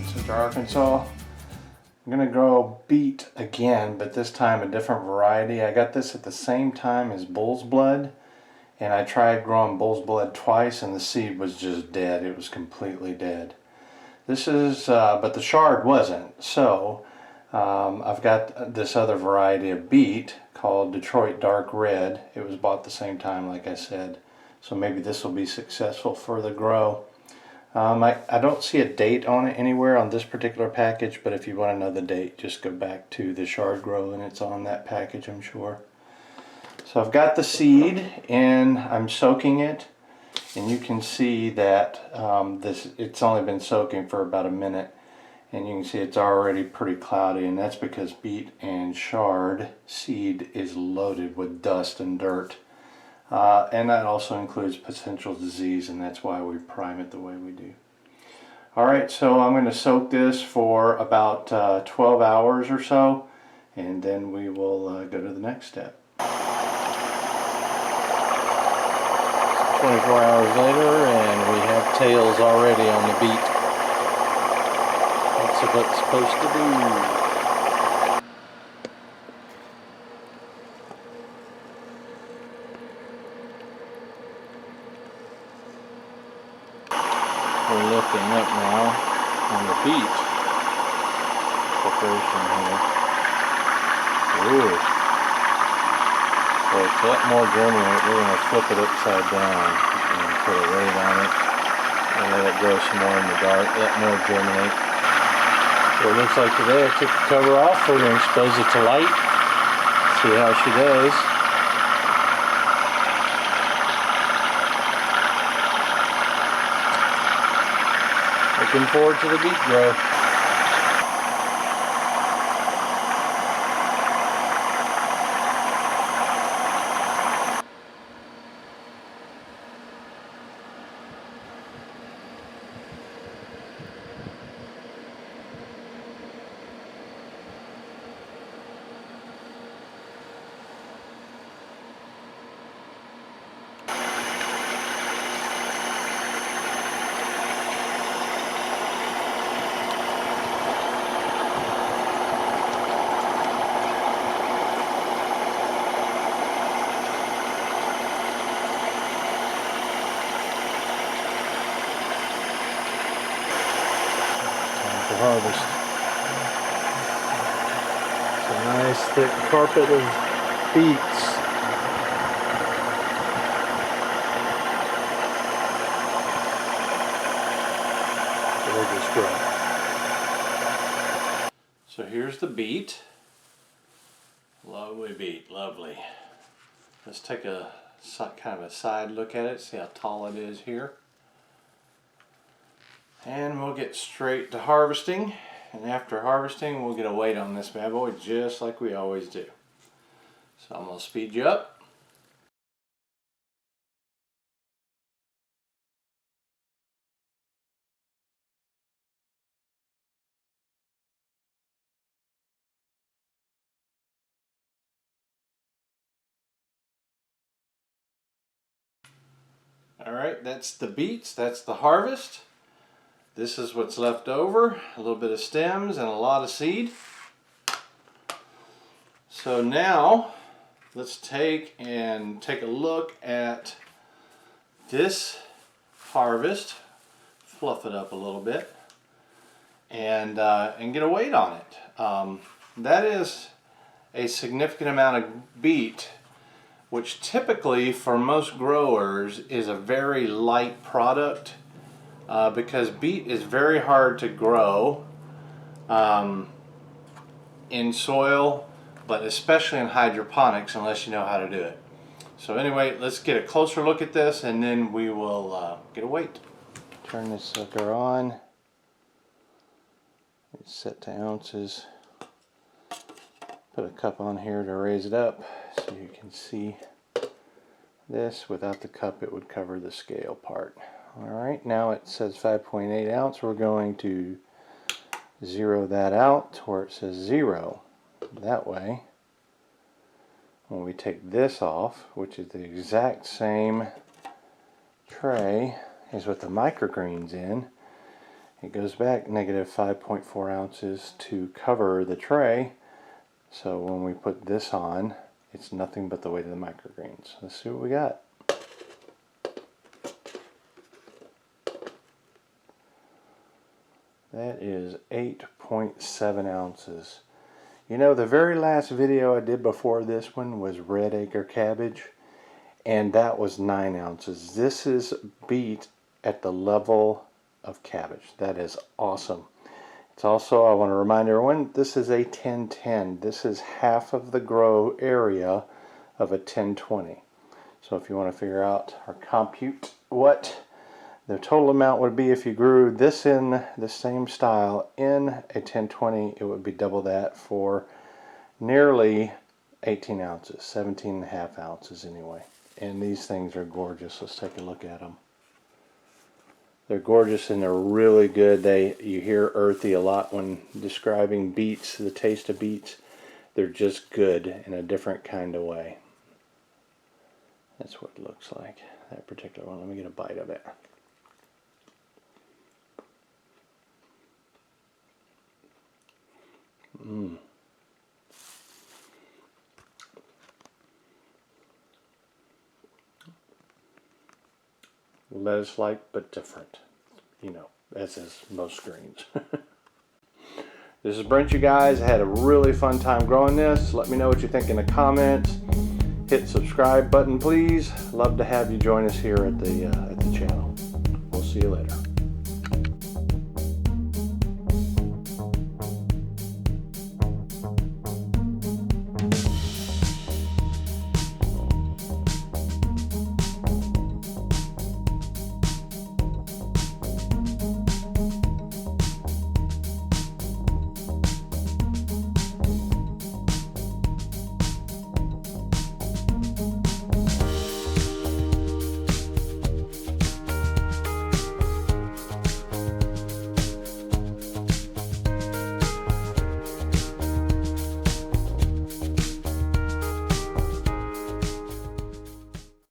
Central Arkansas. I'm gonna grow beet again, but this time a different variety. I got this at the same time as bull's blood, and I tried growing bull's blood twice and the seed was just dead. It was completely dead. This is, but the chard wasn't. So I've got this other variety of beet called Detroit Dark Red. It was bought the same time, like I said. So maybe this will be successful for the grow. I don't see a date on it anywhere on this particular package, but if you want to know the date, just go back to the chard grow and it's on that package, I'm sure. So I've got the seed and I'm soaking it, and you can see that it's only been soaking for about a minute, and you can see it's already pretty cloudy, and that's because beet and chard seed is loaded with dust and dirt. And that also includes potential disease, and that's why we prime it the way we do. Alright, so I'm going to soak this for about 12 hours or so, and then we will go to the next step. 24 hours later, and we have tails already on the beet. That's what it's supposed to do. We're looking up now on the beet preparation here. Ooh. So it's a lot more germinate. We're going to flip it upside down and put a weight on it and let it grow some more in the dark, let more germinate. So it looks like today I took the cover off. We're going to expose it to light, see how she does. Looking forward to the beet grow. Harvest. It's a nice thick carpet of beets. Gorgeous grow. So here's the beet. Lovely beet, lovely. Let's take a kind of a side look at it, see how tall it is here. And we'll get straight to harvesting, and after harvesting we'll get a weight on this bad boy just like we always do. So I'm going to speed you up. Alright, that's the beets, that's the harvest. This is what's left over, a little bit of stems and a lot of seed. So now let's take a look at this harvest, fluff it up a little bit, and get a weight on it. That is a significant amount of beet, which typically for most growers is a very light product. Because beet is very hard to grow in soil, but especially in hydroponics unless you know how to do it. So anyway, let's get a closer look at this and then we will get a weight. Turn this sucker on. It's set to ounces. Put a cup on here to raise it up so you can see this. Without the cup it would cover the scale part. Alright, now it says 5.8 ounce. We're going to zero that out to where it says 0. That way, when we take this off, which is the exact same tray as with the microgreens in, It goes back negative 5.4 ounces to cover the tray. So when we put this on, it's nothing but the weight of the microgreens. Let's see what we got. That is 8.7 ounces. You know, the very last video I did before this one was red acre cabbage, and that was 9 ounces. This is beet at the level of cabbage. That is awesome. It's also, I want to remind everyone, this is a 10-10. This is half of the grow area of a 10-20. So if you want to figure out or compute what the total amount would be if you grew this in the same style in a 10-20, it would be double that for nearly 18 ounces, 17.5 ounces anyway. And these things are gorgeous. Let's take a look at them. They're gorgeous and they're really good. You hear earthy a lot when describing beets, the taste of beets. They're just good in a different kind of way. That's what it looks like, that particular one. Let me get a bite of it. Lettuce-like, but different. You know, as is most greens. This is Brent, you guys. I had a really fun time growing this. Let me know what you think in the comments. Hit subscribe button, please. Love to have you join us here at the channel. We'll see you later.